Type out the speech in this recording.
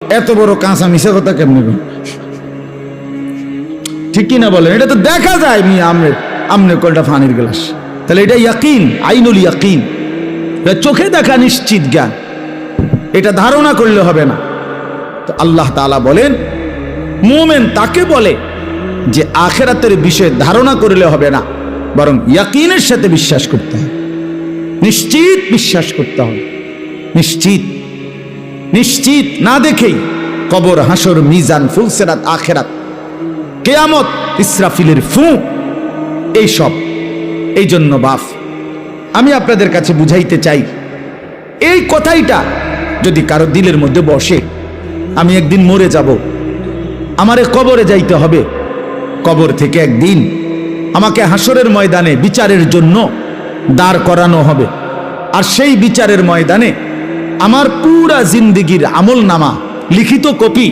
এত বড় কাঁচা মিশা কথা কেমনে ঠিক কিনা বলেন? এটা তো দেখা যায় মি আমনে কলটা ফানির গ্লাস। তাহলে এটা ইয়াকিন, আইনুল ইয়াকিন, চোখে দেখা নিশ্চিত জ্ঞান, এটা ধারণা করলে হবে না। তো আল্লাহ তাআলা বলেন মুমিন তাকে বলে যে আখিরাতের বিষয়ে ধারণা করলে হবে না, বরং ইয়াকিনের সাথে বিশ্বাস করতে হবে, নিশ্চিত বিশ্বাস করতে হবে। নিশ্চিত নিশ্চিত না দেখেই কবর, হাসর, মিজান, ফুলসিরাত, আখিরাত, কিয়ামত, ইসরাফিলের ফুঁ, এইসব। এই জন্য বাপ আমি আপনাদের কাছে বুঝাইতে চাই, এই কথাইটা যদি কারো দিলের মধ্যে বসে, আমি একদিন মরে যাব, আমারে কবরে যাইতে হবে, কবর থেকে একদিন আমাকে হাসরের ময়দানে বিচারের জন্য দাঁড় করানো হবে, আর সেই বিচারের ময়দানে আমার পুরা জিন্দেগির আমল নামা লিখিত কপি